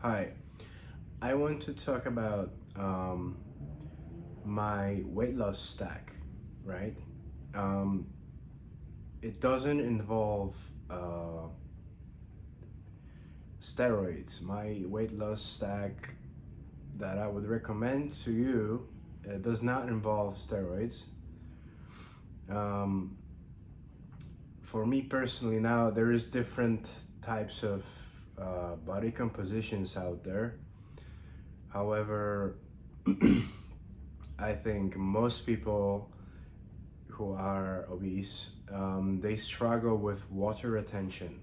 Hi, I want to talk about my weight loss stack, right? Um, it doesn't involve steroids. My weight loss stack that I would recommend to you does not involve steroids. Um, for me personally, now there is different types of body compositions out there. However, I think most people who are obese, they struggle with water retention,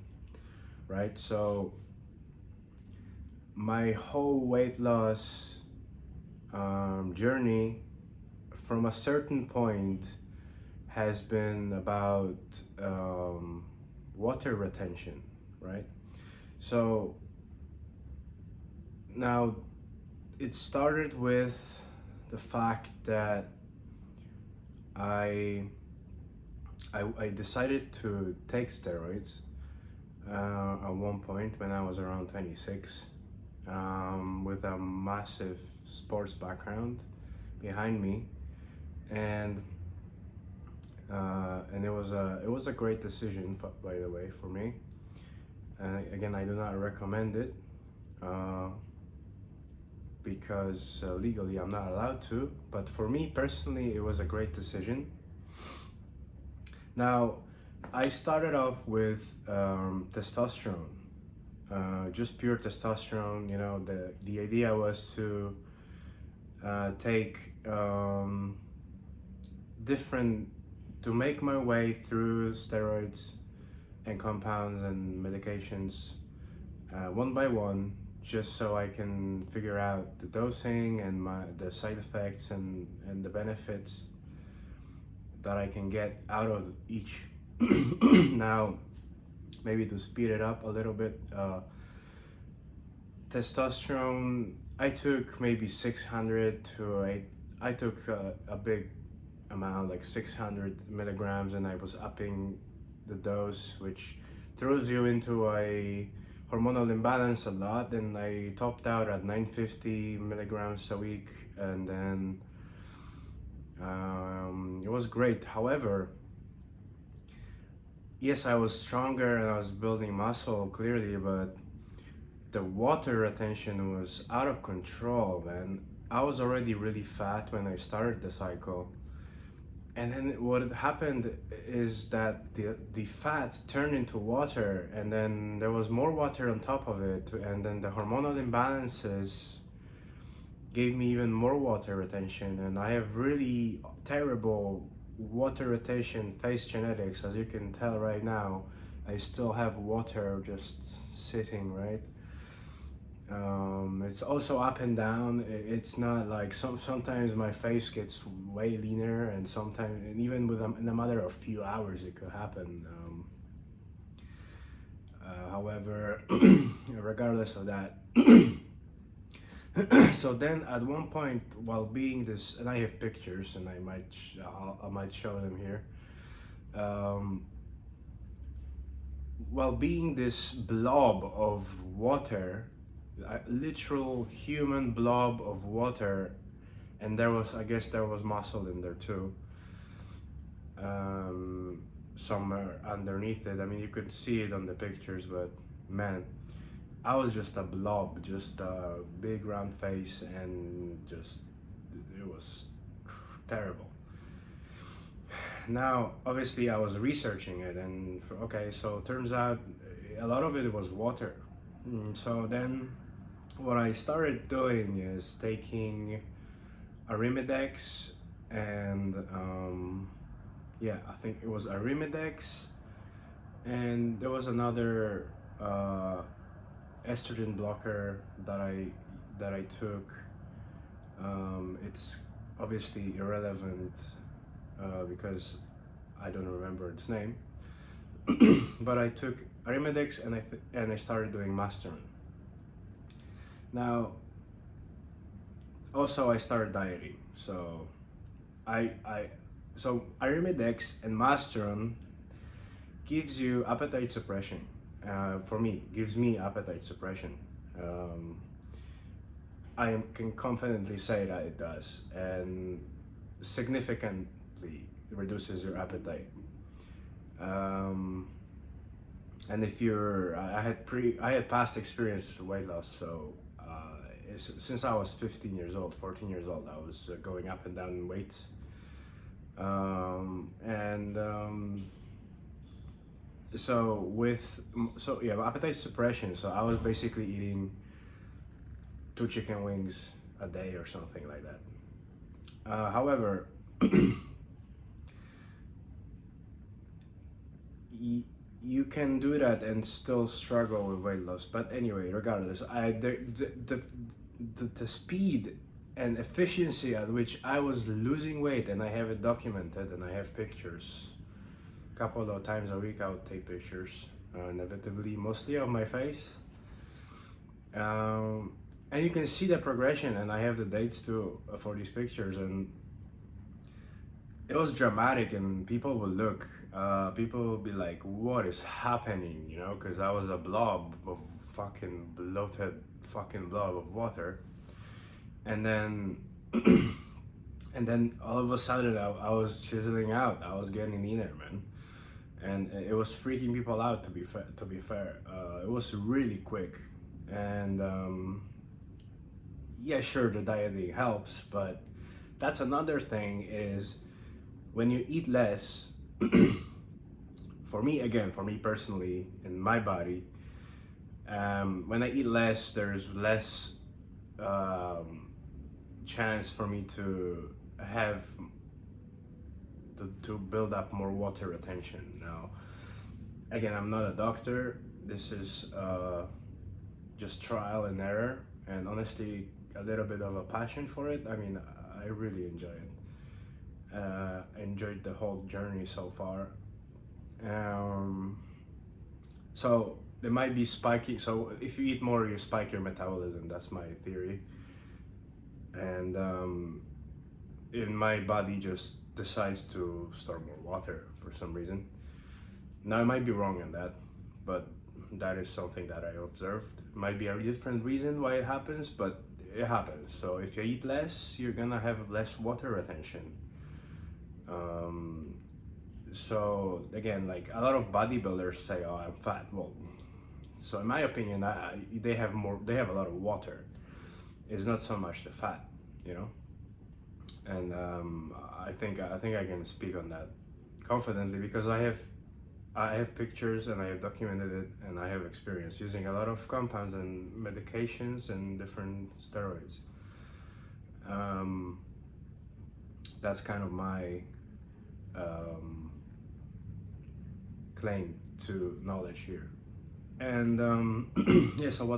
right? So my whole weight loss journey from a certain point has been about water retention, right? So now it started with the fact that I I decided to take steroids at one point when I was around 26, with a massive sports background behind me, and it was a great decision, by the way, for me. Again, I do not recommend it because legally I'm not allowed to. But for me personally, it was a great decision. Now, I started off with testosterone, just pure testosterone. You know, the idea was to take different to make my way through steroids and compounds and medications one by one, just so I can figure out the dosing and the side effects and the benefits that I can get out of each. Now, maybe to speed it up a little bit, testosterone, I took maybe 600 to 8. I took a big amount, like 600 milligrams, and I was upping the dose, which throws you into a hormonal imbalance a lot. And I topped out at 950 milligrams a week, and then it was great. However, yes, I was stronger and I was building muscle clearly, but the water retention was out of control, man. I was already really fat when I started the cycle. And then what had happened is that the fats turned into water, and then there was more water on top of it, and then the hormonal imbalances gave me even more water retention, and I have really terrible water retention face genetics. As you can tell right now, I still have water just sitting, right? It's also up and down. It's not like sometimes my face gets way leaner, and sometimes, and even in a matter of few hours, it could happen. However, regardless of that, so then at one point, while being this, and I have pictures, and I might show them here. Um, while being this blob of water, a literal human blob of water, and I guess there was muscle in there too, somewhere underneath it. I mean, you could see it on the pictures, but man, I was just a blob, just a big round face, and just it was terrible. Now, obviously, I was researching it, and okay, so it turns out a lot of it was water. So then what I started doing is taking Arimidex and yeah, I think it was Arimidex, and there was another estrogen blocker that I took. It's obviously irrelevant because I don't remember its name. But I took Arimidex, and I started doing Masteron. Now, also I started dieting. So so Arimidex and Masteron gives you appetite suppression. For me, gives me appetite suppression. Um, can confidently say that it does, and significantly reduces your appetite. Um, and if you're, I had past experience with weight loss, so since I was 15 years old, 14 years old, I was going up and down in weights, and so yeah, appetite suppression. So I was basically eating 2 chicken wings a day or something like that. However, you can do that and still struggle with weight loss. But anyway, regardless, the speed and efficiency at which I was losing weight, and I have it documented, and I have pictures. A couple of times a week, I would take pictures, inevitably, mostly of my face. And you can see the progression, and I have the dates too for these pictures, and it was dramatic, and people would look, people would be like, what is happening, you know, because I was a blob of fucking bloated fucking blob of water. And then and then all of a sudden I was chiseling out, I was getting leaner, man, and it was freaking people out, to be fair. It was really quick, and yeah, sure, the dieting helps, but that's another thing, is when you eat less, for me personally, in my body, when I eat less, there's less chance for me to have to build up more water retention. Now, again, I'm not a doctor. This is just trial and error, and honestly, a little bit of a passion for it. I mean, I really enjoy it. Enjoyed the whole journey so far. So there might be spiking. So if you eat more, you spike your metabolism. That's my theory. And in my body just decides to store more water for some reason. Now I might be wrong on that, but that is something that I observed. Might be a different reason why it happens, but it happens. So if you eat less, you're gonna have less water retention. So again, like a lot of bodybuilders say, "Oh, I'm fat." Well, so in my opinion, they have a lot of water. It's not so much the fat, you know. And I think I can speak on that confidently, because I have pictures, and I have documented it, and I have experience using a lot of compounds and medications and different steroids. That's kind of my claim to knowledge here. And yeah, so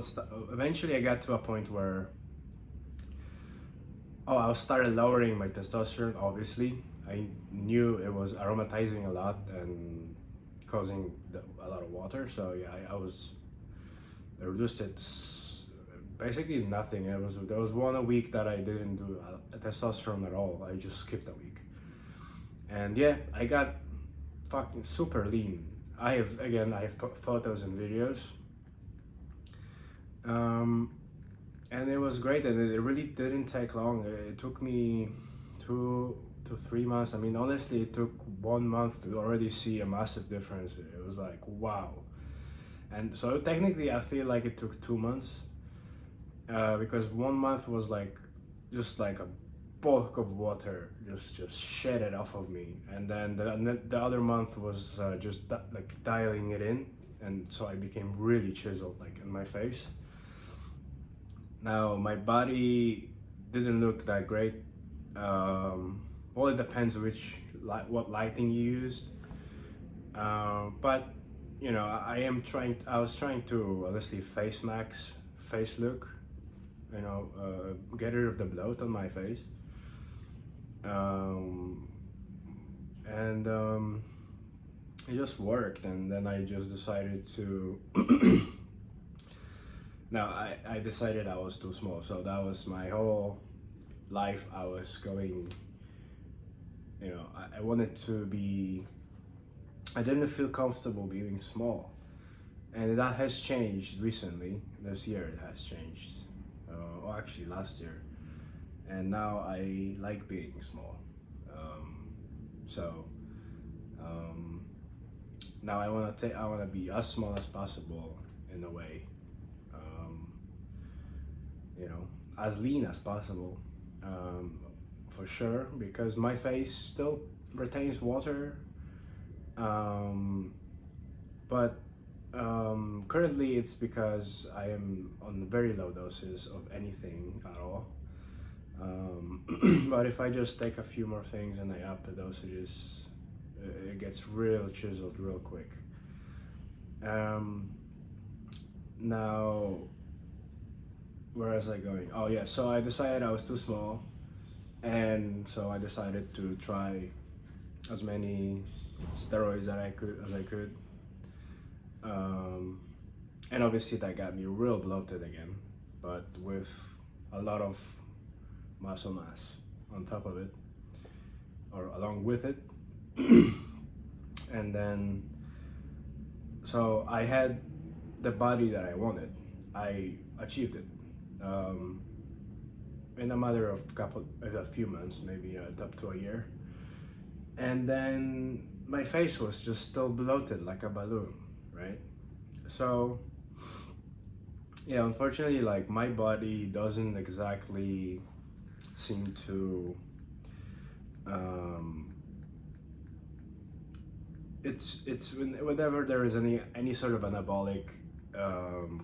eventually I got to a point where I started lowering my testosterone. Obviously, I knew it was aromatizing a lot and causing a lot of water. So yeah, I reduced it basically nothing. There was one week that I didn't do testosterone at all. I just skipped a week, and yeah, I got fucking super lean. I have photos and videos, and it was great, and it really didn't take long. It took me 2 to 3 months. I mean, honestly, it took 1 month to already see a massive difference. It was like, wow. And so technically, I feel like it took 2 months, because 1 month was like just like a bulk of water just shed it off of me, and then the other month was just like dialing it in, and so I became really chiseled, like in my face. Now my body didn't look that great. Well, it depends what lighting you used, but you know, I was trying to honestly face look, you know, get rid of the bloat on my face. And it just worked, and then I just decided to now I decided I was too small, so that was my whole life. I was going, you know, I wanted to be, I didn't feel comfortable being small, and that has changed recently. This year it has changed. Well, actually last year, and now I like being small. So um, now I want to be as small as possible in a way, um, you know, as lean as possible, um, for sure, because my face still retains water, um, but currently it's because I am on very low doses of anything at all. But if I just take a few more things and I up the dosages, it gets real chiseled real quick. Um, Now, where was I going? Oh yeah, so I decided I was too small, and so I decided to try as many steroids that I could. Um, and obviously that got me real bloated again, but with a lot of muscle mass on top of it, or along with it. And then, so I had the body that I wanted. I achieved it, um, in a matter of a few months, maybe up to a year. And then my face was just still bloated like a balloon, right? So yeah, unfortunately, like my body doesn't exactly seem to. Um, whenever there is any sort of anabolic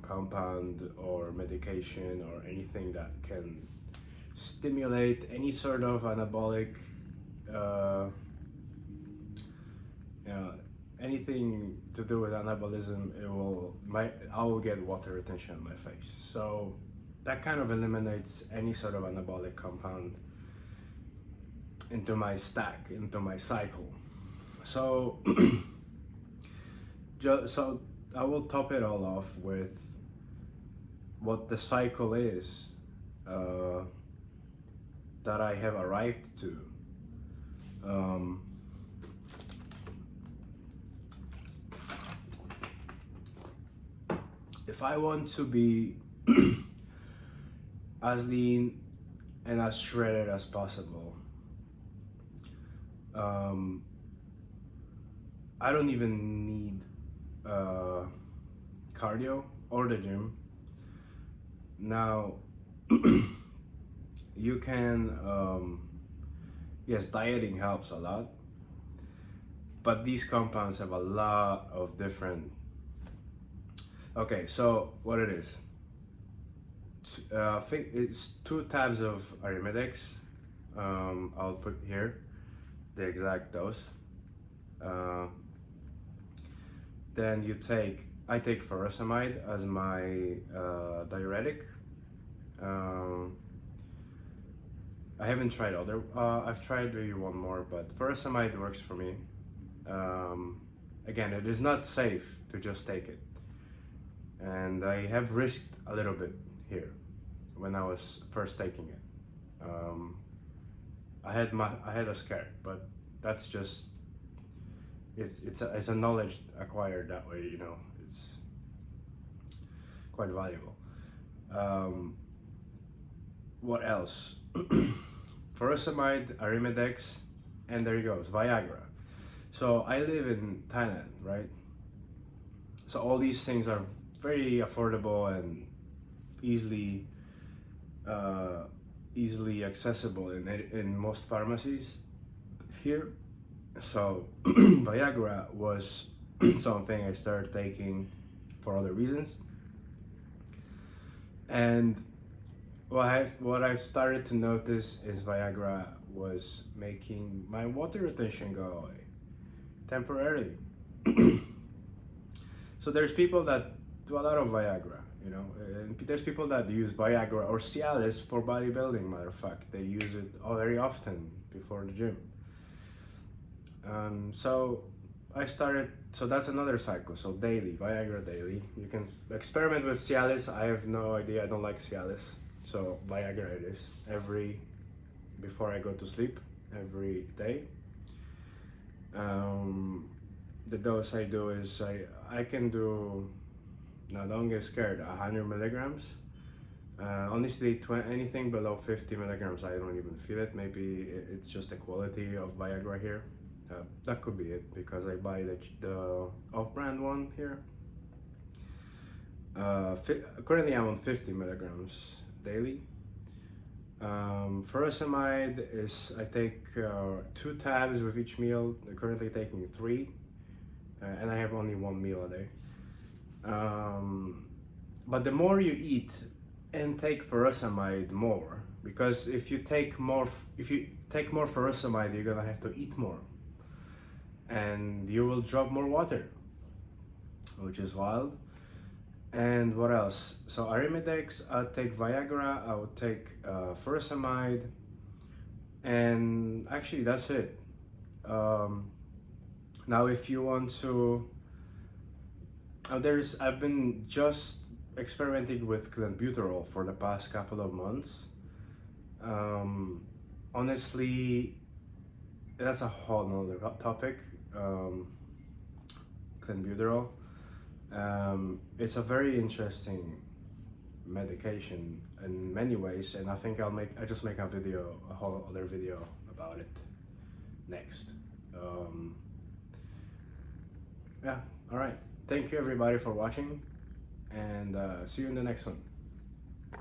compound or medication or anything that can stimulate any sort of anabolic, uh, you know, anything to do with anabolism, I will get water retention on my face. So that kind of eliminates any sort of anabolic compound into my stack, into my cycle. So so I will top it all off with what the cycle is, uh, that I have arrived to. Um, if I want to be as lean and as shredded as possible, I don't even need cardio or the gym. Now, you can, yes, dieting helps a lot, but these compounds have a lot of different. Okay, so what it is, it's 2 tabs of Arimidex. I'll put here the exact dose. Then I take furosemide as my diuretic. I haven't tried I've tried maybe one more, but furosemide works for me. Again, it is not safe to just take it, and I have risked a little bit here when I was first taking it. I had a scare, but that's just it's a knowledge acquired that way. You know, it's quite valuable. What else? Furosemide, Arimidex, and there you go, it's Viagra. So I live in Thailand, right? So all these things are very affordable and easily easily accessible in most pharmacies here. So Viagra was something I started taking for other reasons, and what I've started to notice is Viagra was making my water retention go away temporarily. So there's people that do a lot of Viagra, you know, and there's people that use Viagra or Cialis for bodybuilding. Matter of fact, they use it very often before the gym. So I started, so that's another cycle. So daily, Viagra daily. You can experiment with Cialis. I have no idea. I don't like Cialis. So Viagra it is before I go to sleep every day. The dose I do is I can do Now don't get scared. 100 milligrams. Honestly, anything below 50 milligrams, I don't even feel it. Maybe it's just the quality of Viagra here. That could be it, because I buy the off-brand one here. Currently I'm on 50 milligrams daily. Furosemide is, I take 2 tabs with each meal. I'm currently taking 3, and I have only 1 meal a day. But the more you eat and take furosemide more, because if you take more furosemide, you're gonna have to eat more, and you will drop more water, which is wild. And what else? So Arimidex, I'll take Viagra, I would take furosemide, and actually that's it. Now if you want to, I've been just experimenting with clenbuterol for the past couple of months. Honestly, that's a whole nother topic. Clenbuterol. It's a very interesting medication in many ways, and I think I just make a whole other video about it next. Yeah, all right. Thank you everybody for watching, and see you in the next one.